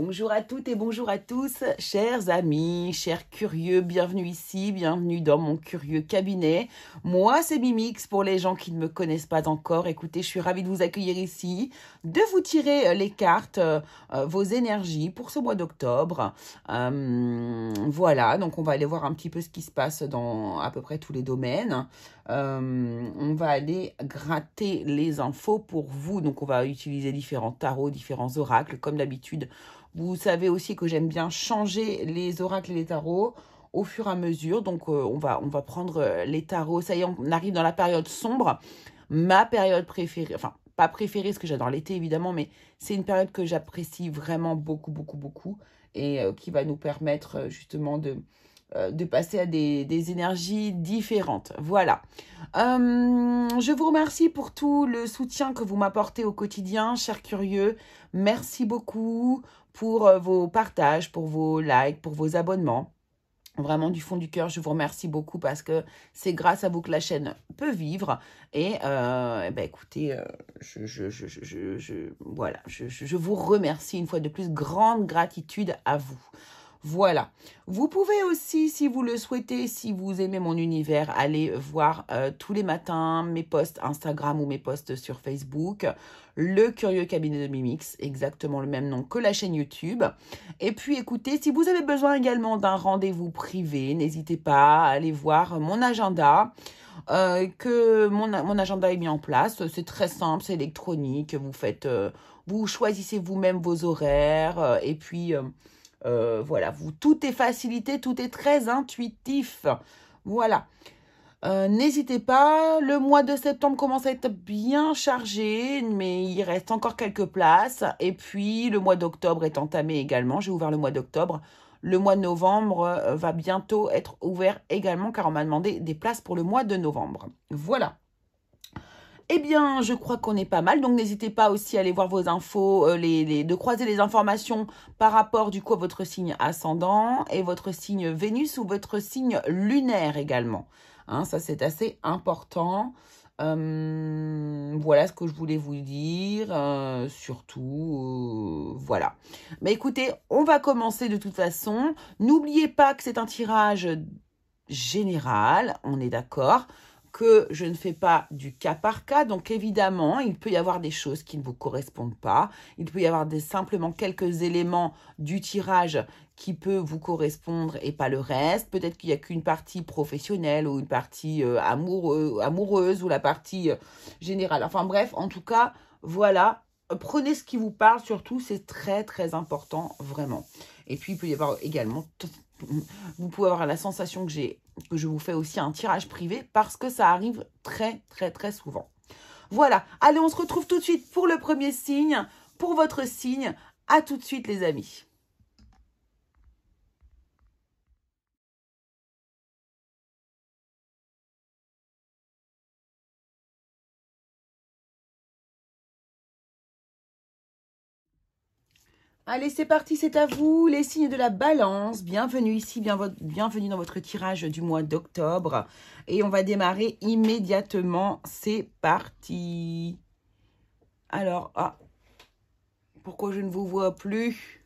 Bonjour à toutes et bonjour à tous, chers amis, chers curieux, bienvenue ici, bienvenue dans mon curieux cabinet. Moi, c'est Mimix pour les gens qui ne me connaissent pas encore. Écoutez, je suis ravie de vous accueillir ici, de vous tirer les cartes, vos énergies pour ce mois d'octobre. Voilà, donc on va aller voir un petit peu ce qui se passe dans à peu près tous les domaines. On va aller gratter les infos pour vous. Donc, on va utiliser différents tarots, différents oracles, comme d'habitude. Vous savez aussi que j'aime bien changer les oracles et les tarots au fur et à mesure. Donc, on va prendre les tarots. Ça y est, on arrive dans la période sombre. Ma période préférée, enfin, pas préférée, parce que j'adore l'été, évidemment, mais c'est une période que j'apprécie vraiment beaucoup, beaucoup, beaucoup. Et qui va nous permettre justement de passer à des énergies différentes. Voilà. Je vous remercie pour tout le soutien que vous m'apportez au quotidien, chers curieux. Merci beaucoup pour vos partages, pour vos likes, pour vos abonnements. Vraiment, du fond du cœur, je vous remercie beaucoup parce que c'est grâce à vous que la chaîne peut vivre. Et écoutez, voilà, je vous remercie une fois de plus. Grande gratitude à vous. Voilà. Vous pouvez aussi, si vous le souhaitez, si vous aimez mon univers, aller voir tous les matins mes posts Instagram ou mes posts sur Facebook. Le Curieux Cabinet de Mimix, exactement le même nom que la chaîne YouTube. Et puis écoutez, si vous avez besoin également d'un rendez-vous privé, n'hésitez pas à aller voir mon agenda. Que mon agenda est mis en place. C'est très simple, c'est électronique. Vous choisissez vous-même vos horaires et puis... voilà, tout est facilité, tout est très intuitif. Voilà. N'hésitez pas, le mois de septembre commence à être bien chargé, mais il reste encore quelques places. Et puis, le mois d'octobre est entamé également. J'ai ouvert le mois d'octobre. Le mois de novembre va bientôt être ouvert également, car on m'a demandé des places pour le mois de novembre. Voilà. Eh bien, je crois qu'on est pas mal, donc n'hésitez pas aussi à aller voir vos infos, de croiser les informations par rapport du coup à votre signe ascendant et votre signe Vénus ou votre signe lunaire également. Hein, ça, c'est assez important. Voilà ce que je voulais vous dire. Surtout, voilà. Mais écoutez, on va commencer de toute façon. N'oubliez pas que c'est un tirage général, on est d'accord, que je ne fais pas du cas par cas. Donc évidemment, il peut y avoir des choses qui ne vous correspondent pas. Il peut y avoir simplement quelques éléments du tirage qui peut vous correspondre et pas le reste. Peut-être qu'il n'y a qu'une partie professionnelle ou une partie amoureuse ou la partie générale. Enfin bref, en tout cas, voilà. Prenez ce qui vous parle surtout, c'est très très important, vraiment. Et puis il peut y avoir également... Vous pouvez avoir la sensation que je vous fais aussi un tirage privé parce que ça arrive très, très, très souvent. Voilà. Allez, on se retrouve tout de suite pour le premier signe, pour votre signe. À tout de suite, les amis. Allez, c'est parti, c'est à vous, les signes de la balance. Bienvenue ici, bienvenue dans votre tirage du mois d'octobre. Et on va démarrer immédiatement. C'est parti. Alors, pourquoi je ne vous vois plus?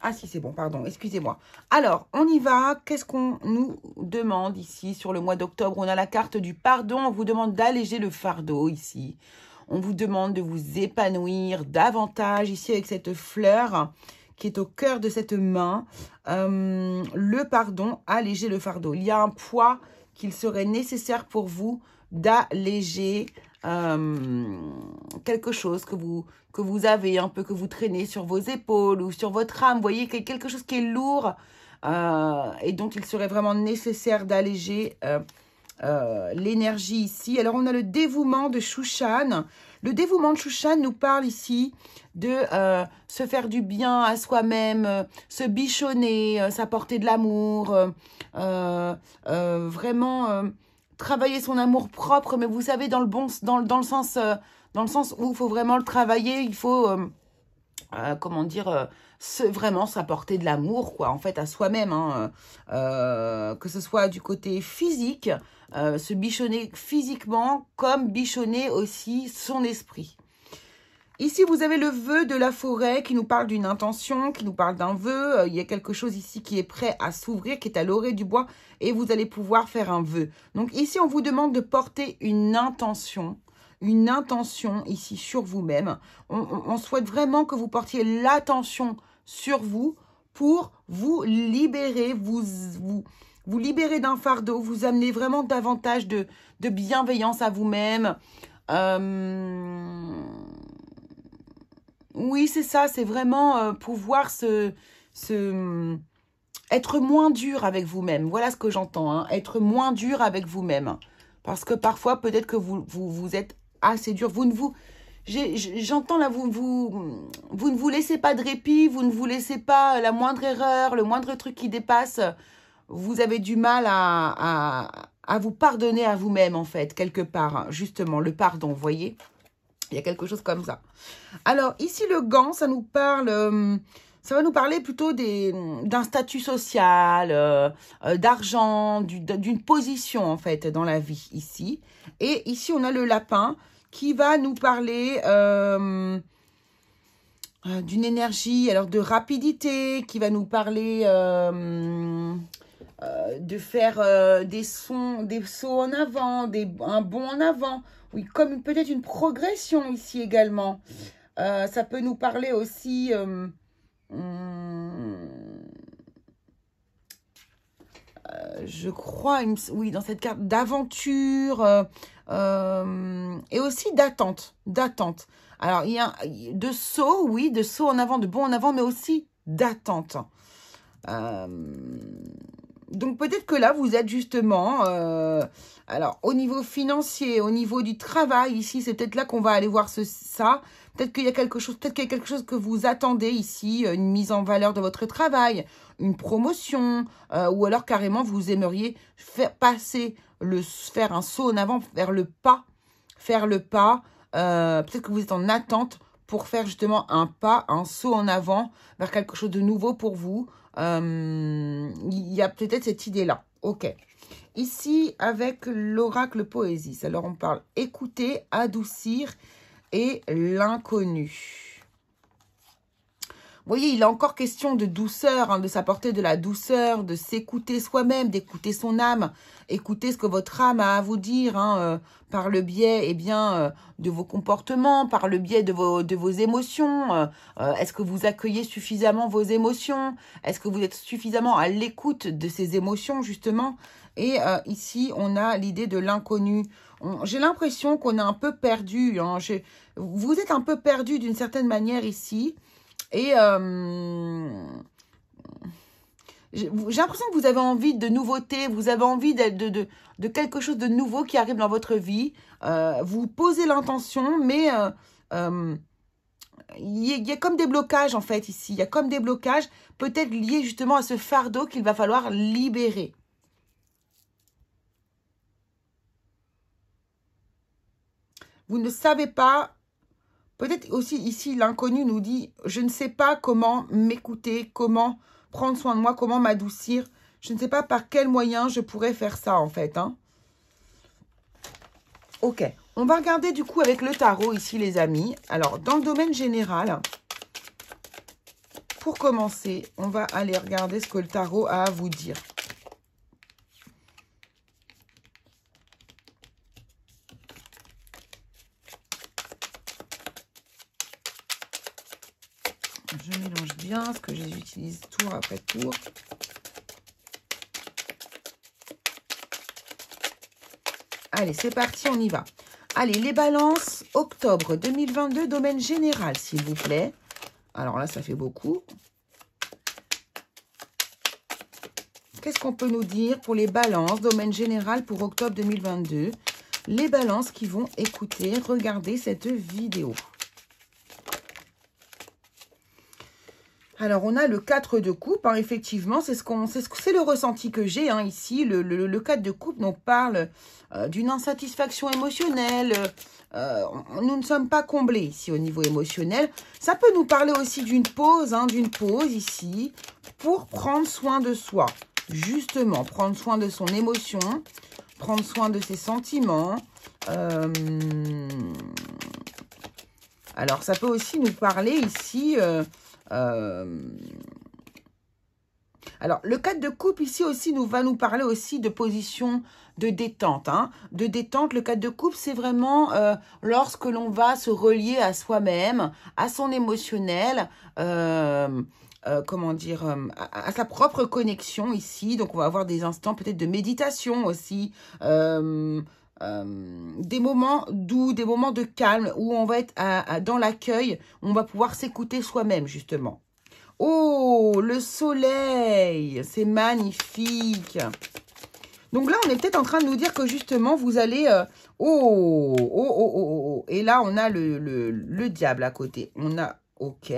Ah si, c'est bon, pardon, excusez-moi. Alors, on y va. Qu'est-ce qu'on nous demande ici sur le mois d'octobre? On a la carte du pardon. On vous demande d'alléger le fardeau ici. On vous demande de vous épanouir davantage ici avec cette fleur qui est au cœur de cette main. Le pardon, alléger le fardeau. Il y a un poids qu'il serait nécessaire pour vous d'alléger quelque chose que vous avez un peu, que vous traînez sur vos épaules ou sur votre âme. Vous voyez, quelque chose qui est lourd et dont il serait vraiment nécessaire d'alléger l'énergie ici. Alors, on a le dévouement de Shushan. Le dévouement de Shushan nous parle ici de se faire du bien à soi-même, se bichonner, s'apporter de l'amour, vraiment travailler son amour propre, mais vous savez, dans le sens où il faut vraiment le travailler, il faut, comment dire, vraiment s'apporter de l'amour, quoi, en fait, à soi-même, hein, que ce soit du côté physique, se bichonner physiquement, comme bichonner aussi son esprit. Ici, vous avez le vœu de la forêt qui nous parle d'une intention, qui nous parle d'un vœu. Il y a quelque chose ici qui est prêt à s'ouvrir, qui est à l'orée du bois et vous allez pouvoir faire un vœu. Donc ici, on vous demande de porter une intention ici sur vous-même. On souhaite vraiment que vous portiez l'attention sur vous pour vous libérer, vous libérer d'un fardeau, vous amener vraiment davantage de bienveillance à vous-même. Oui, c'est ça, c'est vraiment pouvoir être moins dur avec vous-même. Voilà ce que j'entends, hein, être moins dur avec vous-même. Parce que parfois, peut-être que vous êtes assez dur. J'entends là, vous ne vous laissez pas de répit, vous ne vous laissez pas la moindre erreur, le moindre truc qui dépasse. Vous avez du mal à vous pardonner à vous-même, en fait, quelque part. Hein, justement, le pardon, vous voyez ? Il y a quelque chose comme ça. Alors, ici, le gant, ça nous parle... ça va nous parler plutôt d'un statut social, d'argent, d'une position, en fait, dans la vie, ici. Et ici, on a le lapin qui va nous parler d'une énergie, alors de rapidité, qui va nous parler de faire des sauts en avant, un bond en avant. Oui, comme peut-être une progression ici également. Ça peut nous parler aussi... je crois, oui, dans cette carte d'aventure et aussi d'attente. Alors, il y a de saut, oui, de saut en avant, de bond en avant, mais aussi d'attente. Donc, peut-être que là, vous êtes justement... alors, au niveau financier, au niveau du travail, ici, c'est peut-être là qu'on va aller voir ça. Peut-être qu'il y a quelque chose, que vous attendez ici, une mise en valeur de votre travail, une promotion, ou alors carrément vous aimeriez faire un saut en avant, faire le pas. Peut-être que vous êtes en attente pour faire justement un pas, un saut en avant vers quelque chose de nouveau pour vous. Il y a peut-être cette idée-là. Ok. Ici, avec l'oracle poésie, alors on parle écouter, adoucir et l'inconnu. Vous voyez, il est encore question de douceur, hein, de s'apporter de la douceur, de s'écouter soi-même, d'écouter son âme, écouter ce que votre âme a à vous dire, hein, par le biais de vos comportements, par le biais de vos émotions. Est-ce que vous accueillez suffisamment vos émotions? Est-ce que vous êtes suffisamment à l'écoute de ces émotions, justement? Et ici, on a l'idée de l'inconnu. J'ai l'impression qu'on est un peu perdu. Hein. Vous êtes un peu perdu d'une certaine manière ici. Et j'ai l'impression que vous avez envie de nouveautés, vous avez envie de quelque chose de nouveau qui arrive dans votre vie. Vous posez l'intention, mais il y a comme des blocages en fait ici. Il y a comme des blocages peut-être liés justement à ce fardeau qu'il va falloir libérer. Vous ne savez pas... Peut-être aussi ici, l'inconnu nous dit, je ne sais pas comment m'écouter, comment prendre soin de moi, comment m'adoucir. Je ne sais pas par quel moyen je pourrais faire ça, en fait. Hein. Ok, on va regarder du coup avec le tarot ici, les amis. Alors, dans le domaine général, pour commencer, on va aller regarder ce que le tarot a à vous dire. Je mélange bien ce que j'utilise tour après tour. Allez, c'est parti, on y va. Allez, les balances, octobre 2022, domaine général, s'il vous plaît. Alors là, ça fait beaucoup. Qu'est-ce qu'on peut nous dire pour les balances, domaine général pour octobre 2022? Les balances qui vont écouter, regarder cette vidéo. Alors, on a le 4 de coupe, hein, effectivement, c'est le ressenti que j'ai hein, ici. Le 4 de coupe nous parle d'une insatisfaction émotionnelle. Nous ne sommes pas comblés ici au niveau émotionnel. Ça peut nous parler aussi d'une pause ici, pour prendre soin de soi. Justement, prendre soin de son émotion, prendre soin de ses sentiments. Alors, ça peut aussi nous parler ici... alors, le 4 de coupe ici aussi va nous parler aussi de position de détente. Hein. De détente, le 4 de coupe, c'est vraiment lorsque l'on va se relier à soi-même, à son émotionnel, comment dire, à sa propre connexion ici. Donc, on va avoir des instants peut-être de méditation aussi, des moments doux, des moments de calme où on va être dans l'accueil, on va pouvoir s'écouter soi-même justement. Oh, le soleil, c'est magnifique. Donc là, on est peut-être en train de nous dire que justement, vous allez... oh. Et là, on a le diable à côté. On a... Ok.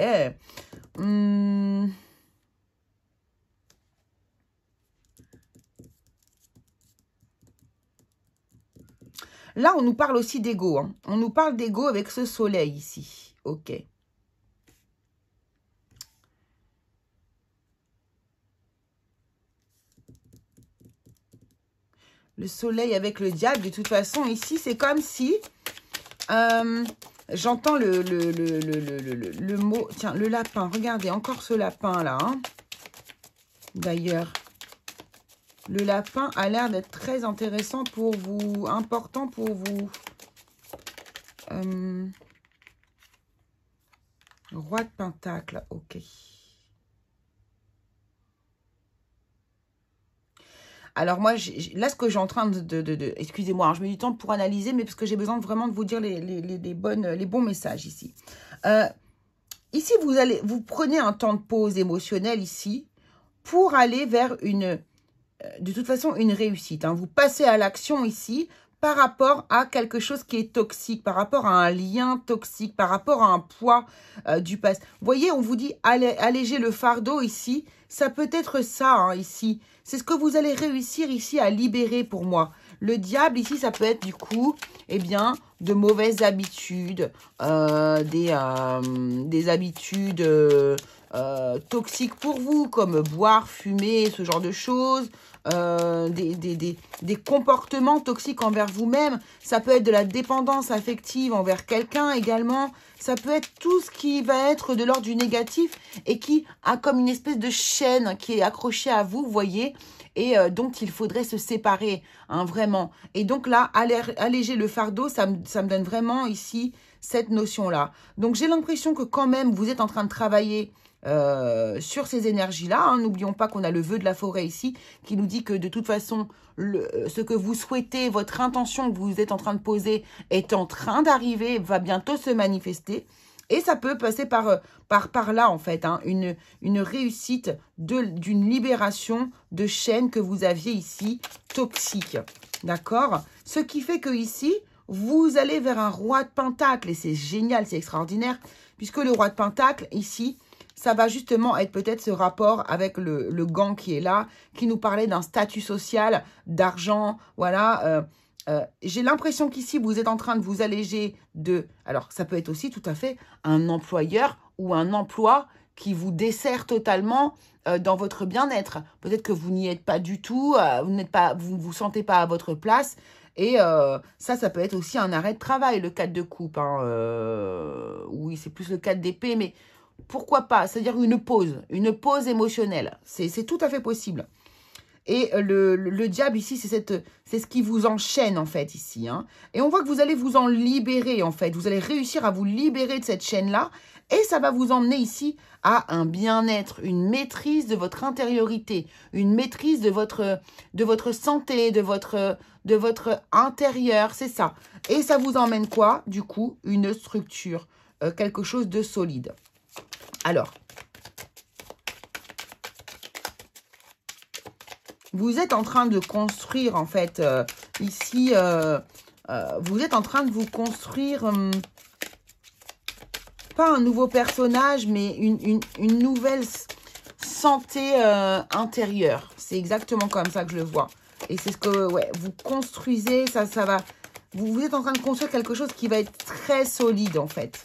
Là, on nous parle aussi d'ego. Hein. On nous parle d'ego avec ce soleil ici. Ok. Le soleil avec le diable, de toute façon, ici, c'est comme si... j'entends le mot... Tiens, le lapin. Regardez, encore ce lapin-là. Hein. D'ailleurs, le lapin a l'air d'être très intéressant pour vous, important pour vous. Roi de Pentacle, ok. Alors moi, là, ce que j'ai en train excusez-moi, hein, je mets du temps pour analyser, mais parce que j'ai besoin vraiment de vous dire les bons messages ici. Ici, vous prenez un temps de pause émotionnelle ici pour aller vers de toute façon, une réussite. Hein. Vous passez à l'action ici par rapport à quelque chose qui est toxique, par rapport à un lien toxique, par rapport à un poids du passé. Vous voyez, on vous dit alléger le fardeau ici. Ça peut être ça, hein, ici. C'est ce que vous allez réussir ici à libérer pour moi. Le diable, ici, ça peut être du coup, eh bien, de mauvaises habitudes, des habitudes toxiques pour vous, comme boire, fumer, ce genre de choses. Des comportements toxiques envers vous-même. Ça peut être de la dépendance affective envers quelqu'un également. Ça peut être tout ce qui va être de l'ordre du négatif et qui a comme une espèce de chaîne qui est accrochée à vous, vous voyez, et dont il faudrait se séparer, hein, vraiment. Et donc là, alléger le fardeau, ça me donne vraiment ici cette notion-là. Donc j'ai l'impression que quand même, vous êtes en train de travailler sur ces énergies-là. Hein. N'oublions pas qu'on a le vœu de la forêt ici qui nous dit que de toute façon, ce que vous souhaitez, votre intention que vous êtes en train de poser est en train d'arriver, va bientôt se manifester. Et ça peut passer par là, en fait, hein, une réussite d'une libération de chaînes que vous aviez ici, toxiques. D'accord? Ce qui fait que ici, vous allez vers un roi de pentacle. Et c'est génial, c'est extraordinaire, puisque le roi de pentacle, ici, ça va justement être peut-être ce rapport avec le gant qui est là, qui nous parlait d'un statut social, d'argent, voilà. J'ai l'impression qu'ici, vous êtes en train de vous alléger de... Alors, ça peut être aussi tout à fait un employeur ou un emploi qui vous dessert totalement dans votre bien-être. Peut-être que vous n'y êtes pas du tout, vous ne vous sentez pas à votre place. Et ça peut être aussi un arrêt de travail, le 4 de coupe. Hein, oui, c'est plus le 4 d'épée, mais... Pourquoi pas? C'est-à-dire une pause émotionnelle. C'est tout à fait possible. Et le diable ici, c'est ce qui vous enchaîne en fait ici. Hein. Et on voit que vous allez vous en libérer en fait. Vous allez réussir à vous libérer de cette chaîne-là. Et ça va vous emmener ici à un bien-être, une maîtrise de votre intériorité, une maîtrise de votre santé, de votre intérieur. C'est ça. Et ça vous emmène quoi? Du coup, une structure, quelque chose de solide. Alors, vous êtes en train de construire, en fait, ici, vous êtes en train de vous construire, pas un nouveau personnage, mais une nouvelle santé intérieure. C'est exactement comme ça que je le vois. Et c'est ce que, ouais, vous construisez, ça va... Vous êtes en train de construire quelque chose qui va être très solide, en fait.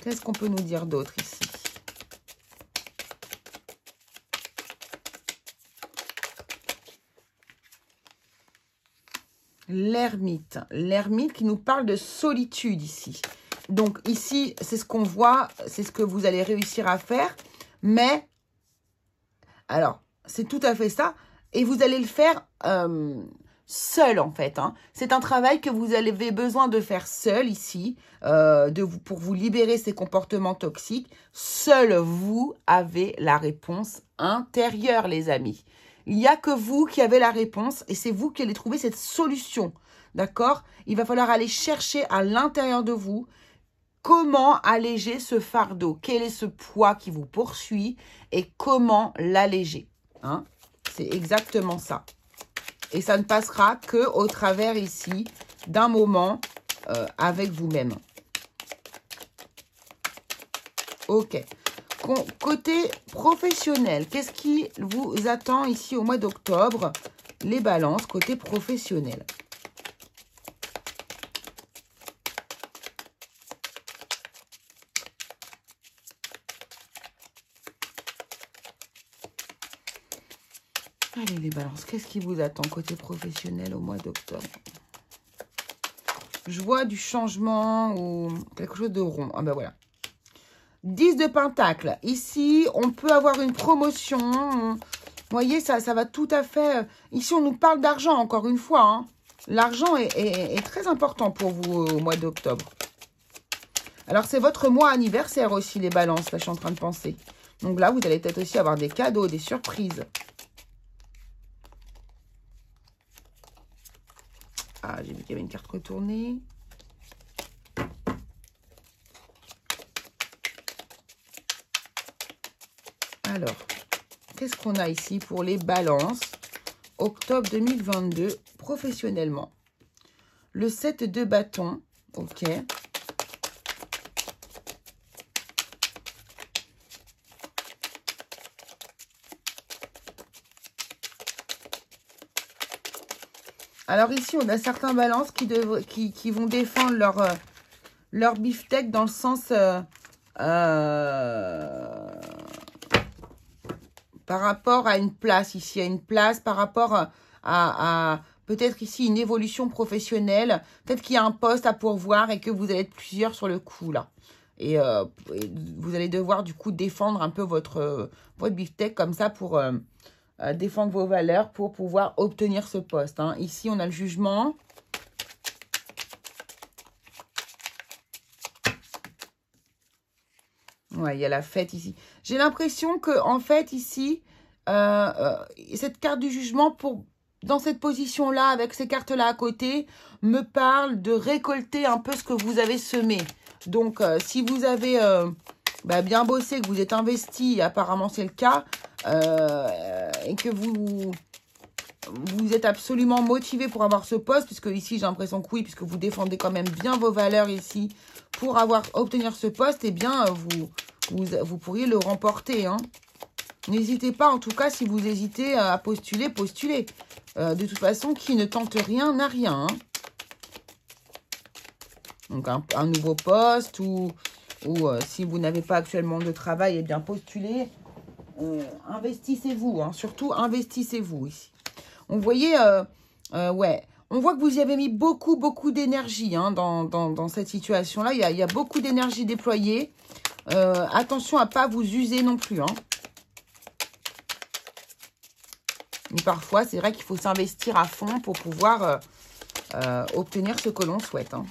Qu'est-ce qu'on peut nous dire d'autre ici? L'ermite. L'ermite qui nous parle de solitude ici. Donc ici, c'est ce qu'on voit, c'est ce que vous allez réussir à faire. Mais, alors, c'est tout à fait ça. Et vous allez le faire seul, en fait. Hein. C'est un travail que vous avez besoin de faire seul ici, pour vous libérer ces comportements toxiques. Seul vous avez la réponse intérieure, les amis. Il n'y a que vous qui avez la réponse et c'est vous qui allez trouver cette solution. D'accord? Il va falloir aller chercher à l'intérieur de vous comment alléger ce fardeau. Quel est ce poids qui vous poursuit et comment l'alléger. Hein? C'est exactement ça. Et ça ne passera que au travers ici d'un moment avec vous-même. Ok. Côté professionnel, qu'est-ce qui vous attend ici au mois d'octobre? Les balances, côté professionnel. Allez les balances, qu'est-ce qui vous attend côté professionnel au mois d'octobre? Je vois du changement ou quelque chose de rond. Ah ben voilà. 10 de Pentacle. Ici, on peut avoir une promotion. Vous voyez, ça va tout à fait... Ici, on nous parle d'argent, encore une fois. Hein. L'argent est très important pour vous au mois d'octobre. Alors, c'est votre mois anniversaire aussi, les balances. Là, je suis en train de penser. Donc là, vous allez peut-être aussi avoir des cadeaux, des surprises. Ah, j'ai vu qu'il y avait une carte retournée. Alors, qu'est-ce qu'on a ici pour les balances? Octobre 2022, professionnellement. Le 7 de bâton. Ok. Alors ici, on a certains balances qui vont défendre leur beefsteak dans le sens... par rapport à une place ici, à une place, par rapport à peut-être ici une évolution professionnelle. Peut-être qu'il y a un poste à pourvoir et que vous allez être plusieurs sur le coup là. Et vous allez devoir du coup défendre un peu votre beefsteak comme ça pour défendre vos valeurs pour pouvoir obtenir ce poste. Hein. Ici, on a le jugement. Ouais, il y a la fête ici. J'ai l'impression que en fait, ici, cette carte du jugement, dans cette position-là, avec ces cartes-là à côté, me parle de récolter un peu ce que vous avez semé. Donc, si vous avez bien bossé, que vous êtes investi, apparemment c'est le cas, et que vous êtes absolument motivé pour avoir ce poste, puisque ici, j'ai l'impression que oui, puisque vous défendez quand même bien vos valeurs ici, pour obtenir ce poste, eh bien, vous pourriez le remporter. Hein. N'hésitez pas, en tout cas, si vous hésitez à postuler, postulez. De toute façon, qui ne tente rien n'a rien. Hein. Donc, un nouveau poste ou si vous n'avez pas actuellement de travail, eh bien, postulez. Investissez-vous. Hein. Surtout, investissez-vous ici. On voyait, ouais, on voit que vous y avez mis beaucoup d'énergie hein, dans cette situation-là. Il y a beaucoup d'énergie déployée. Attention à ne pas vous user non plus. Hein. Mais parfois, c'est vrai qu'il faut s'investir à fond pour pouvoir obtenir ce que l'on souhaite. Hein.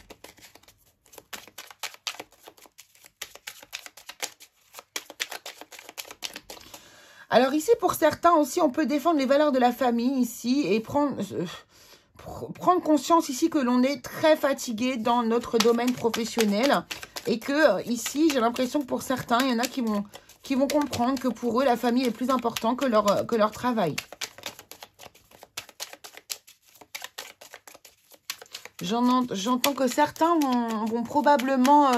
Alors ici, pour certains aussi, on peut défendre les valeurs de la famille ici et prendre conscience ici que l'on est très fatigué dans notre domaine professionnel et que ici, j'ai l'impression que pour certains, il y en a qui vont comprendre que pour eux, la famille est plus important que leur travail. J'entends que certains vont probablement...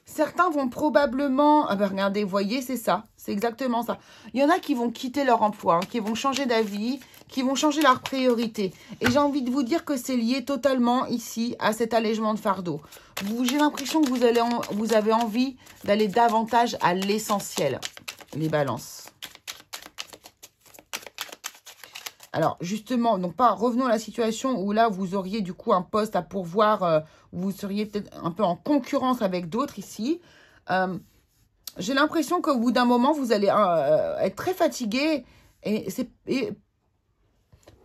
certains vont probablement... Ah ben regardez, vous voyez, c'est ça. C'est exactement ça. Il y en a qui vont quitter leur emploi, hein, qui vont changer d'avis, qui vont changer leurs priorités. Et j'ai envie de vous dire que c'est lié totalement ici à cet allègement de fardeau. J'ai l'impression que vous avez envie d'aller davantage à l'essentiel, les balances. Alors, justement, donc pas revenons à la situation où là, vous auriez du coup un poste à pourvoir, vous seriez peut-être un peu en concurrence avec d'autres ici. J'ai l'impression qu'au bout d'un moment, vous allez être très fatigué et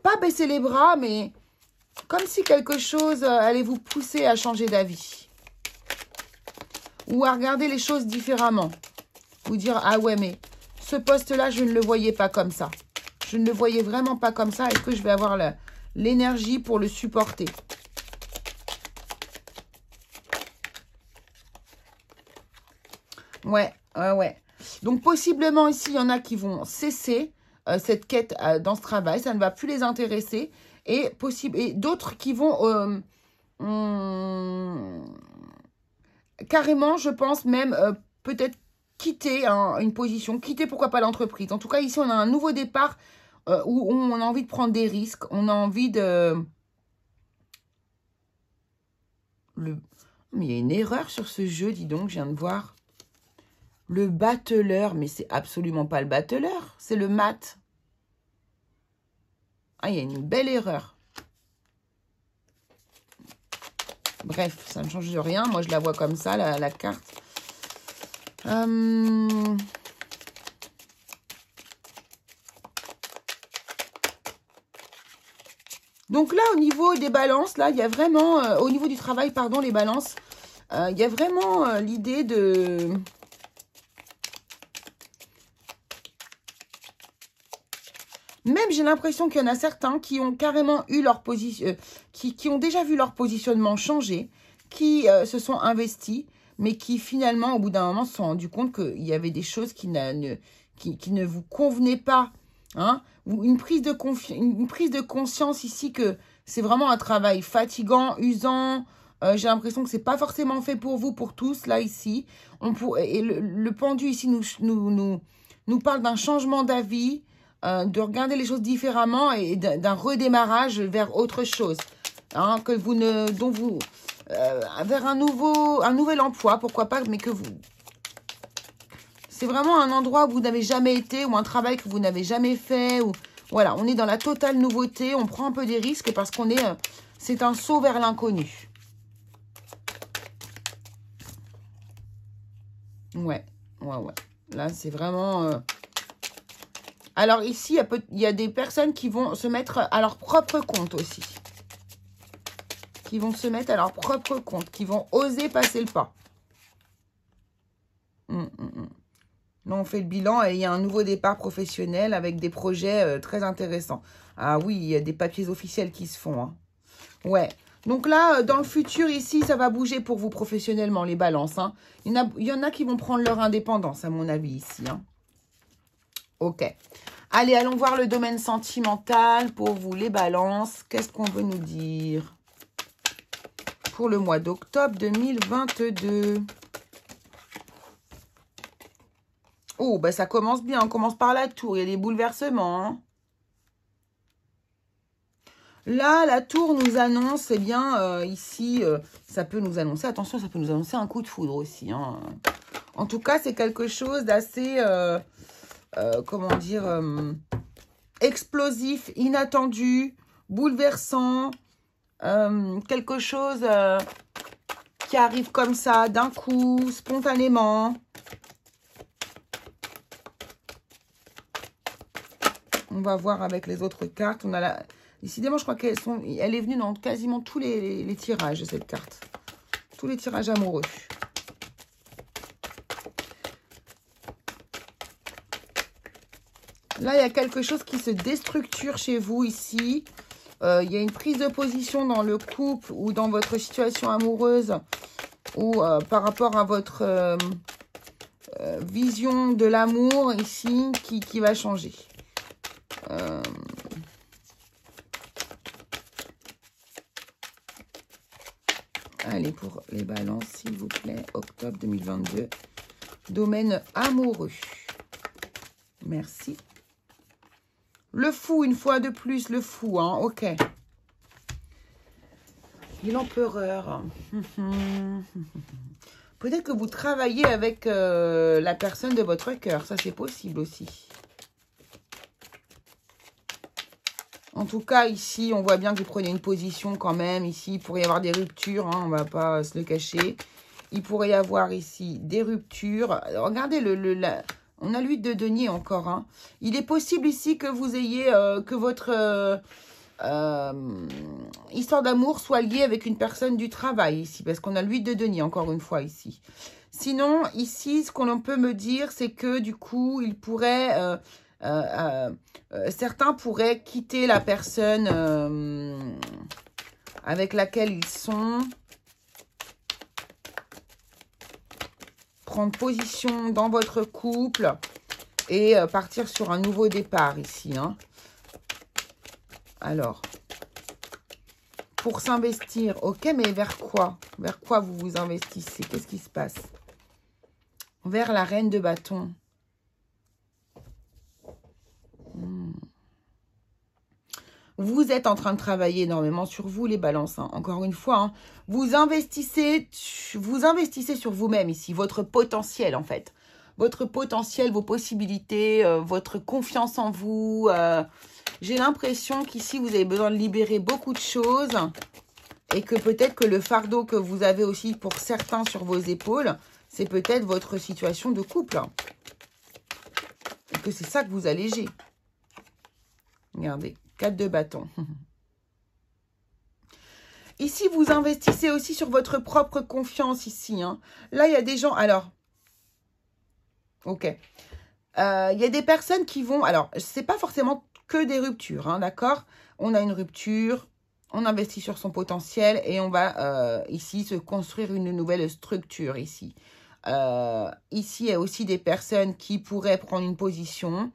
pas baisser les bras, mais comme si quelque chose allait vous pousser à changer d'avis ou à regarder les choses différemment. Vous dire, ah ouais, mais ce poste-là, je ne le voyais pas comme ça. Je ne le voyais vraiment pas comme ça. Est-ce que je vais avoir l'énergie pour le supporter? Ouais, ouais. Donc, possiblement, ici, il y en a qui vont cesser cette quête dans ce travail. Ça ne va plus les intéresser. Et d'autres qui vont carrément, je pense, même peut-être quitter une position. Quitter, pourquoi pas, l'entreprise. En tout cas, ici, on a un nouveau départ où on a envie de prendre des risques. On a envie de... Mais il y a une erreur sur ce jeu, dis donc, je viens de voir. Le battleur, mais c'est absolument pas le battleur, c'est le mat. Ah, il y a une belle erreur. Bref, ça ne change rien. Moi, je la vois comme ça, la carte. Donc là, au niveau des balances, là, il y a vraiment... au niveau du travail, pardon, les balances, il y a vraiment l'idée de... Même, j'ai l'impression qu'il y en a certains qui ont carrément eu leur position... qui ont déjà vu leur positionnement changer, qui se sont investis, mais qui finalement, au bout d'un moment, se sont rendus compte qu'il y avait des choses qui ne vous convenaient pas. Hein? Une prise de conscience ici que c'est vraiment un travail fatigant, usant. J'ai l'impression que c'est pas forcément fait pour vous, pour tous, là, ici. Et le pendu ici nous parle d'un changement d'avis, de regarder les choses différemment et d'un redémarrage vers autre chose. Hein, vers un nouvel emploi, pourquoi pas, mais que vous... C'est vraiment un endroit où vous n'avez jamais été, ou un travail que vous n'avez jamais fait. Ou voilà, on est dans la totale nouveauté, on prend un peu des risques parce qu'on est... c'est un saut vers l'inconnu. Ouais. Là, c'est vraiment... Alors ici, il y a des personnes qui vont se mettre à leur propre compte aussi. Qui vont se mettre à leur propre compte, qui vont oser passer le pas. Là, on fait le bilan et il y a un nouveau départ professionnel avec des projets très intéressants. Ah oui, il y a des papiers officiels qui se font. Hein. Ouais. Donc là, dans le futur, ici, ça va bouger pour vous professionnellement, les balances. Hein. Il y en a qui vont prendre leur indépendance, à mon avis, ici. Hein. Ok. Allez, allons voir le domaine sentimental pour vous, les balances. Qu'est-ce qu'on veut nous dire pour le mois d'octobre 2022? Oh, ben ça commence bien. On commence par la tour. Il y a des bouleversements. Hein. Là, la tour nous annonce, eh bien, ici, ça peut nous annoncer, attention, ça peut nous annoncer un coup de foudre aussi. Hein. En tout cas, c'est quelque chose d'assez, comment dire, explosif, inattendu, bouleversant, quelque chose qui arrive comme ça, d'un coup, spontanément. On va voir avec les autres cartes. On a la... Décidément, je crois elle est venue dans quasiment tous les tirages de cette carte. Tous les tirages amoureux. Là, il y a quelque chose qui se déstructure chez vous ici. Il y a une prise de position dans le couple ou dans votre situation amoureuse ou par rapport à votre vision de l'amour ici qui va changer. Allez, pour les balances, s'il vous plaît, octobre 2022, domaine amoureux. Merci. Le fou, une fois de plus, le fou, hein, ok. Et l'empereur. Peut-être que vous travaillez avec la personne de votre cœur, ça c'est possible aussi. En tout cas, ici, on voit bien que vous prenez une position quand même. Ici, il pourrait y avoir des ruptures, hein, on ne va pas se le cacher. Il pourrait y avoir ici des ruptures. Regardez, on a l'huile de denier encore. Hein. Il est possible ici que vous ayez, que votre histoire d'amour soit liée avec une personne du travail ici. Parce qu'on a l'huile de denier encore une fois ici. Sinon, ici, ce qu'on peut me dire, c'est que du coup, il pourrait... certains pourraient quitter la personne avec laquelle ils sont, prendre position dans votre couple et partir sur un nouveau départ ici. Hein. Alors, pour s'investir, ok, mais vers quoi? Vers quoi vous vous investissez? Qu'est-ce qui se passe? Vers la reine de bâton. Vous êtes en train de travailler énormément sur vous, les balances. Hein. Encore une fois, hein, vous investissez sur vous-même ici, votre potentiel en fait. Votre potentiel, vos possibilités, votre confiance en vous. J'ai l'impression qu'ici, vous avez besoin de libérer beaucoup de choses. Et que peut-être que le fardeau que vous avez aussi pour certains sur vos épaules, c'est peut-être votre situation de couple. Hein. Et que c'est ça que vous allégez. Regardez. 4 de bâton. Ici, vous investissez aussi sur votre propre confiance ici. Hein. Là, il y a des gens... Alors, ok. Il y a des personnes qui vont... Alors, c'est pas forcément que des ruptures, hein, d'accord? On a une rupture, on investit sur son potentiel et on va ici se construire une nouvelle structure ici. Ici, il y a aussi des personnes qui pourraient prendre une position...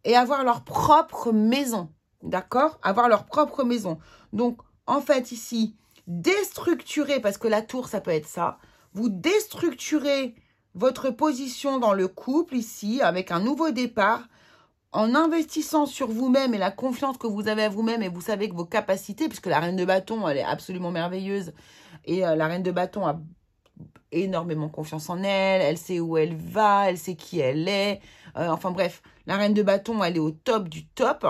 et avoir leur propre maison, d'accord? Avoir leur propre maison. Donc, en fait, ici, déstructurer, parce que la tour, ça peut être ça. Vous déstructurez votre position dans le couple, ici, avec un nouveau départ, en investissant sur vous-même et la confiance que vous avez à vous-même, et vous savez que vos capacités, puisque la reine de bâton, elle est absolument merveilleuse, et la reine de bâton a énormément confiance en elle, elle sait où elle va, elle sait qui elle est, enfin bref, la reine de bâton, elle est au top du top,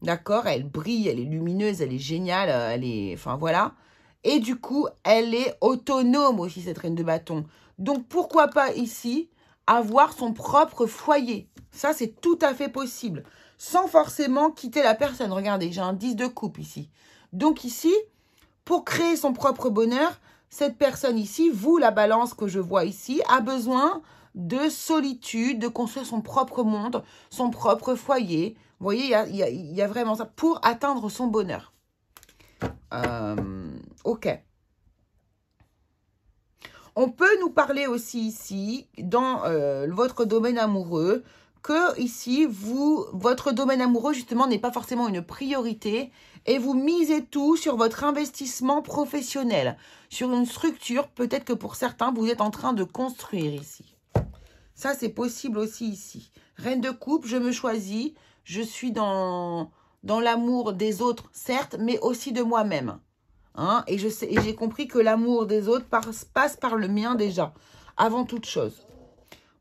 d'accord, elle brille, elle est lumineuse, elle est géniale, elle est, enfin voilà, et du coup, elle est autonome aussi, cette reine de bâton, donc pourquoi pas ici, avoir son propre foyer, ça c'est tout à fait possible, sans forcément quitter la personne, regardez, j'ai un 10 de coupe ici, donc ici, pour créer son propre bonheur, cette personne ici, vous, la balance que je vois ici, a besoin de solitude, de construire son propre monde, son propre foyer. Vous voyez, il y a vraiment ça pour atteindre son bonheur. Ok. On peut nous parler aussi ici, dans votre domaine amoureux, que ici, votre domaine amoureux, justement, n'est pas forcément une priorité et vous misez tout sur votre investissement professionnel, sur une structure, peut-être que pour certains, vous êtes en train de construire ici. Ça, c'est possible aussi ici. Reine de coupe, je me choisis, je suis dans l'amour des autres, certes, mais aussi de moi-même. Hein, et j'ai compris que l'amour des autres passe par le mien déjà, avant toute chose.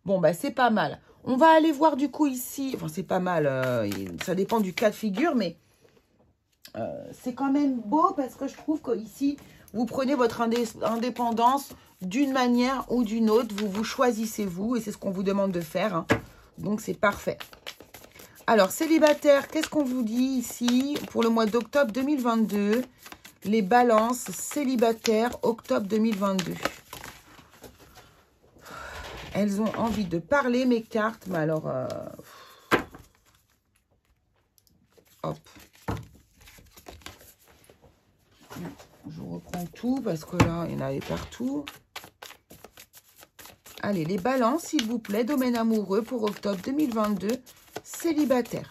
Bon, bah, c'est pas mal. On va aller voir du coup ici, enfin c'est pas mal, ça dépend du cas de figure, mais c'est quand même beau parce que je trouve qu'ici, vous prenez votre indépendance d'une manière ou d'une autre, vous vous choisissez vous et c'est ce qu'on vous demande de faire, hein. Donc c'est parfait. Alors célibataire, qu'est-ce qu'on vous dit ici pour le mois d'octobre 2022? Les balances célibataires, octobre 2022. Elles ont envie de parler, mes cartes, mais alors... hop. Je reprends tout parce que là, il y en avait partout. Allez, les balances, s'il vous plaît. Domaine amoureux pour octobre 2022. Célibataire.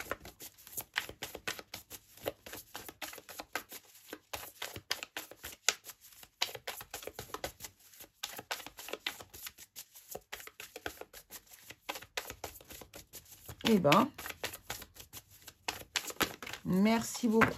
Eh ben, merci beaucoup.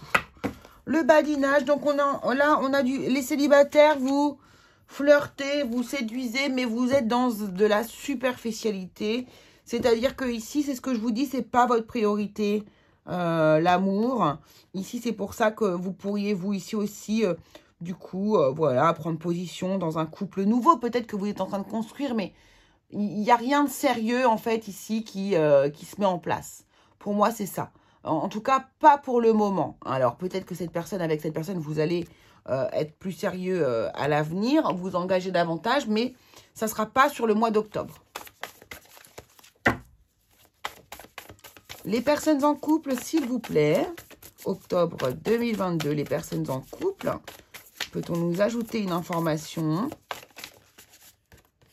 Le badinage, donc là, on a les célibataires, vous flirtez, vous séduisez, mais vous êtes dans de la superficialité. C'est-à-dire que ici, c'est ce que je vous dis, c'est pas votre priorité. l'amour. Ici, c'est pour ça que vous pourriez, vous, ici aussi, du coup, voilà, prendre position dans un couple nouveau. Peut-être que vous êtes en train de construire, mais il n'y a rien de sérieux, en fait, ici, qui se met en place. Pour moi, c'est ça. En tout cas, pas pour le moment. Alors, peut-être que avec cette personne, vous allez être plus sérieux à l'avenir, vous engager davantage, mais ça ne sera pas sur le mois d'octobre. Les personnes en couple, s'il vous plaît, octobre 2022, les personnes en couple, peut-on nous ajouter une information?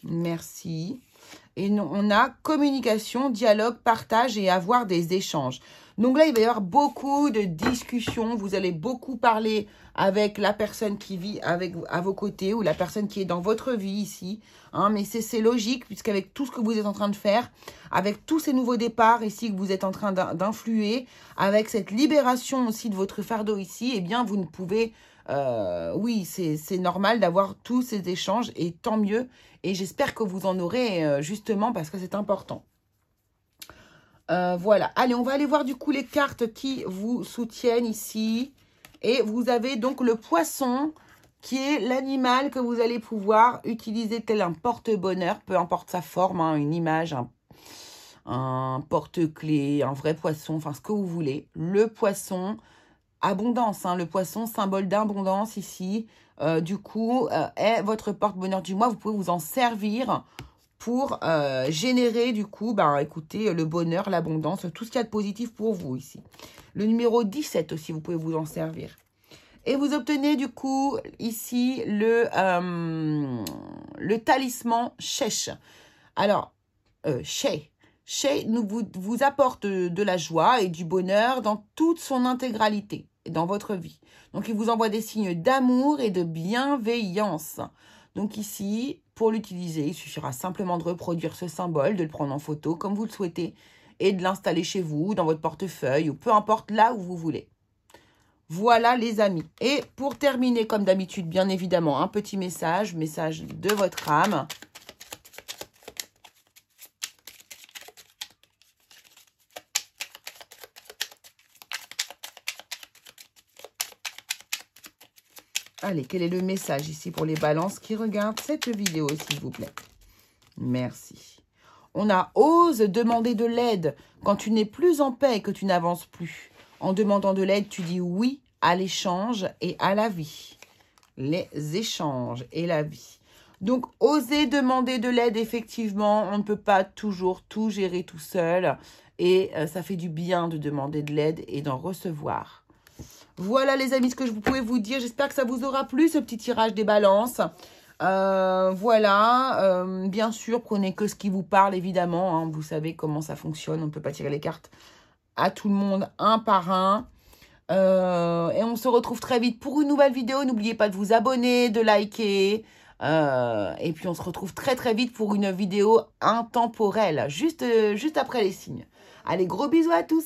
Merci. Et on a communication, dialogue, partage et avoir des échanges. Donc là, il va y avoir beaucoup de discussions. Vous allez beaucoup parler avec la personne qui vit à vos côtés ou la personne qui est dans votre vie ici. Hein, mais c'est logique puisqu'avec tout ce que vous êtes en train de faire, avec tous ces nouveaux départs ici que vous êtes en train d'influer, avec cette libération aussi de votre fardeau ici, eh bien, vous ne pouvez... oui, c'est normal d'avoir tous ces échanges et tant mieux. Et j'espère que vous en aurez justement parce que c'est important. Voilà. Allez, on va aller voir du coup les cartes qui vous soutiennent ici. Et vous avez donc le poisson qui est l'animal que vous allez pouvoir utiliser tel un porte-bonheur, peu importe sa forme, hein, une image, un porte-clés, un vrai poisson, enfin ce que vous voulez. Le poisson, abondance, hein, le poisson, symbole d'abondance ici, du coup, est votre porte-bonheur du mois. Vous pouvez vous en servir pour générer du coup, écoutez, le bonheur, l'abondance, tout ce qu'il y a de positif pour vous ici. Le numéro 17 aussi, vous pouvez vous en servir. Et vous obtenez du coup ici le talisman Shesh. Alors, Shesh vous apporte de la joie et du bonheur dans toute son intégralité dans votre vie. Donc, il vous envoie des signes d'amour et de bienveillance. Donc ici, pour l'utiliser, il suffira simplement de reproduire ce symbole, de le prendre en photo comme vous le souhaitez et de l'installer chez vous, dans votre portefeuille ou peu importe là où vous voulez. Voilà les amis. Et pour terminer, comme d'habitude, bien évidemment, un petit message de votre âme. Allez, quel est le message ici pour les balances qui regardent cette vidéo, s'il vous plaît? Merci. On a « Ose demander de l'aide quand tu n'es plus en paix et que tu n'avances plus. En demandant de l'aide, tu dis oui à l'échange et à la vie. » Les échanges et la vie. Donc, oser demander de l'aide, effectivement, on ne peut pas toujours tout gérer tout seul. Et ça fait du bien de demander de l'aide et d'en recevoir. Voilà les amis ce que je pouvais vous dire. J'espère que ça vous aura plu ce petit tirage des balances. Voilà. Bien sûr, prenez que ce qui vous parle évidemment. Hein. Vous savez comment ça fonctionne. On ne peut pas tirer les cartes à tout le monde un par un. Et on se retrouve très vite pour une nouvelle vidéo. N'oubliez pas de vous abonner, de liker. Et puis on se retrouve très très vite pour une vidéo intemporelle. Juste après les signes. Allez, gros bisous à tous.